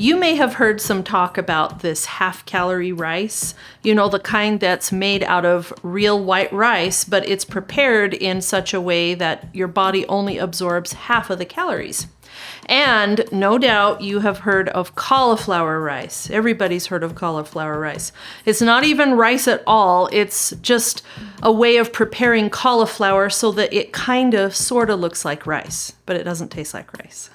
You may have heard some talk about this half-calorie rice, you know, the kind that's made out of real white rice, but it's prepared in such a way that your body only absorbs half of the calories. And no doubt you have heard of cauliflower rice. Everybody's heard of cauliflower rice. It's not even rice at all. It's just a way of preparing cauliflower so that it kind of sort of looks like rice, but it doesn't taste like rice.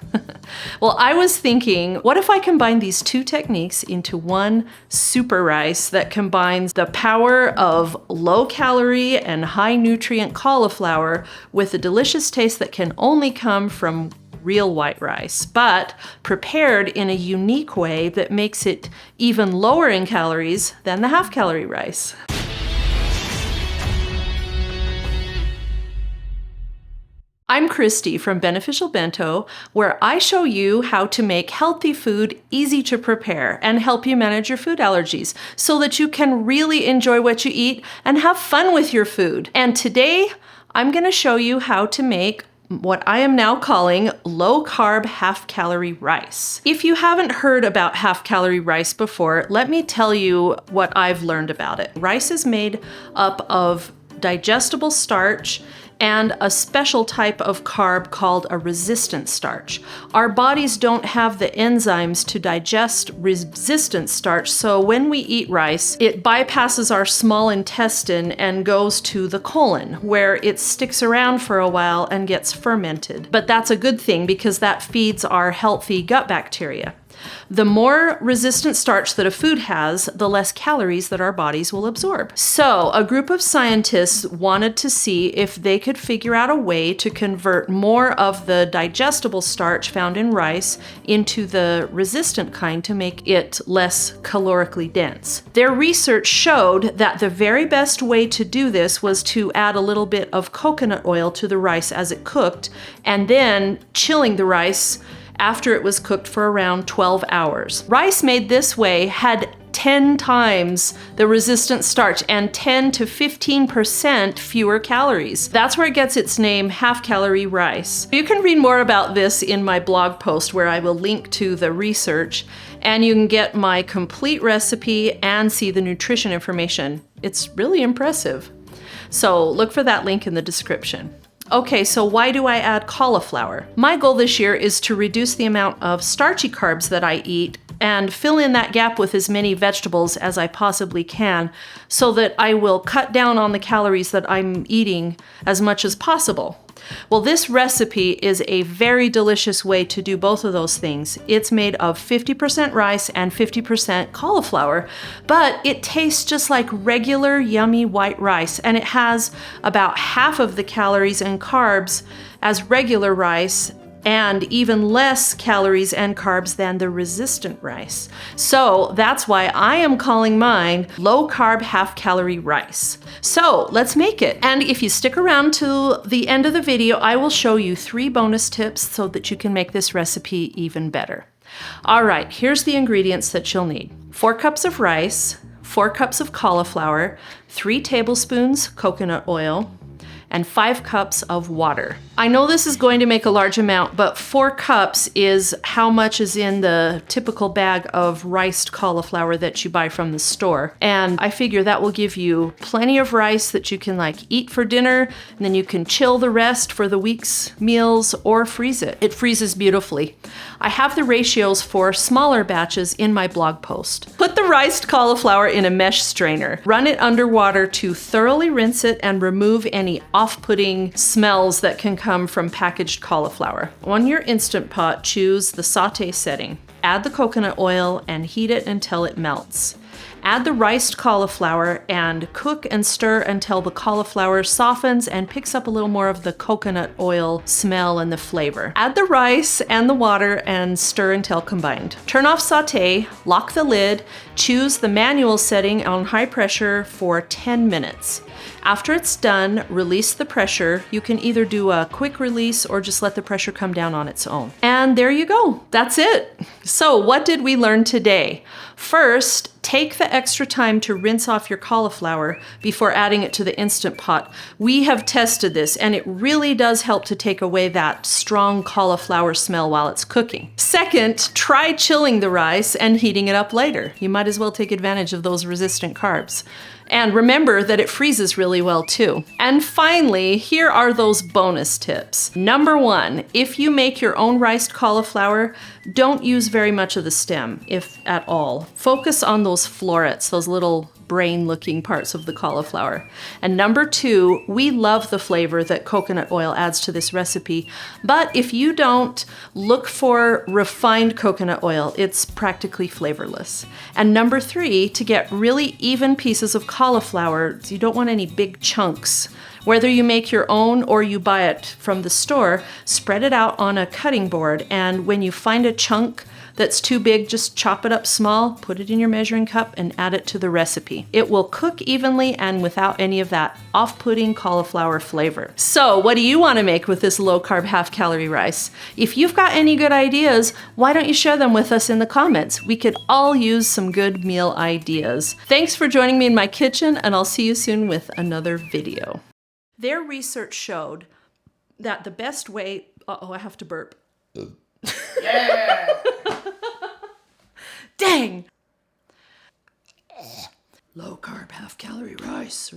Well, I was thinking, what if I combine these two techniques into one super rice that combines the power of low calorie and high nutrient cauliflower with a delicious taste that can only come from real white rice, but prepared in a unique way that makes it even lower in calories than the half-calorie rice. I'm Christy from Beneficial Bento, where I show you how to make healthy food easy to prepare and help you manage your food allergies so that you can really enjoy what you eat and have fun with your food. And today, I'm going to show you how to make what I am now calling low-carb half-calorie rice. If you haven't heard about half-calorie rice before, let me tell you what I've learned about it. Rice is made up of digestible starch and a special type of carb called a resistant starch. Our bodies don't have the enzymes to digest resistant starch, so when we eat rice, it bypasses our small intestine and goes to the colon, where it sticks around for a while and gets fermented. But that's a good thing because that feeds our healthy gut bacteria. The more resistant starch that a food has, the less calories that our bodies will absorb. So, a group of scientists wanted to see if they could figure out a way to convert more of the digestible starch found in rice into the resistant kind to make it less calorically dense. Their research showed that the very best way to do this was to add a little bit of coconut oil to the rice as it cooked, and then chilling the rice after it was cooked for around 12 hours. Rice made this way had 10 times the resistant starch and 10 to 15% fewer calories. That's where it gets its name, half-calorie rice. You can read more about this in my blog post where I will link to the research, and you can get my complete recipe and see the nutrition information. It's really impressive. So look for that link in the description. Okay, so why do I add cauliflower? My goal this year is to reduce the amount of starchy carbs that I eat and fill in that gap with as many vegetables as I possibly can so that I will cut down on the calories that I'm eating as much as possible. Well, this recipe is a very delicious way to do both of those things. It's made of 50% rice and 50% cauliflower, but it tastes just like regular yummy white rice, and it has about half of the calories and carbs as regular rice and even less calories and carbs than the resistant rice. So that's why I am calling mine low-carb half-calorie rice. So let's make it. And if you stick around to the end of the video, I will show you 3 bonus tips so that you can make this recipe even better. All right, here's the ingredients that you'll need. 4 cups of rice, 4 cups of cauliflower, 3 tablespoons coconut oil, and 5 cups of water. I know this is going to make a large amount, but 4 cups is how much is in the typical bag of riced cauliflower that you buy from the store. And I figure that will give you plenty of rice that you can eat for dinner, and then you can chill the rest for the week's meals or freeze it. It freezes beautifully. I have the ratios for smaller batches in my blog post. Put the riced cauliflower in a mesh strainer. Run it under water to thoroughly rinse it and remove any off-putting smells that can come from packaged cauliflower. On your Instant Pot, choose the saute setting. Add the coconut oil and heat it until it melts. Add the riced cauliflower and cook and stir until the cauliflower softens and picks up a little more of the coconut oil smell and the flavor. Add the rice and the water and stir until combined. Turn off saute, lock the lid, choose the manual setting on high pressure for 10 minutes. After it's done, release the pressure. You can either do a quick release or just let the pressure come down on its own. And there you go. That's it. So what did we learn today? First, Take the extra time to rinse off your cauliflower before adding it to the Instant Pot. We have tested this, and it really does help to take away that strong cauliflower smell while it's cooking. Second, try chilling the rice and heating it up later. You might as well take advantage of those resistant carbs. And remember that it freezes really well too. And finally, here are those bonus tips. Number 1, if you make your own riced cauliflower, don't use very much of the stem, if at all. Focus on those florets, those little brain-looking parts of the cauliflower. And number 2, we love the flavor that coconut oil adds to this recipe, but if you don't, look for refined coconut oil. It's practically flavorless. And number 3, to get really even pieces of cauliflower, you don't want any big chunks. Whether you make your own or you buy it from the store, spread it out on a cutting board, and when you find a chunk that's too big, just chop it up small, put it in your measuring cup, and add it to the recipe. It will cook evenly and without any of that off-putting cauliflower flavor. So what do you want to make with this low-carb, half-calorie rice? If you've got any good ideas, why don't you share them with us in the comments? We could all use some good meal ideas. Thanks for joining me in my kitchen, and I'll see you soon with another video. Their research showed that the best way... Uh-oh, I have to burp. Yeah! Dang! Low carb, half calorie rice.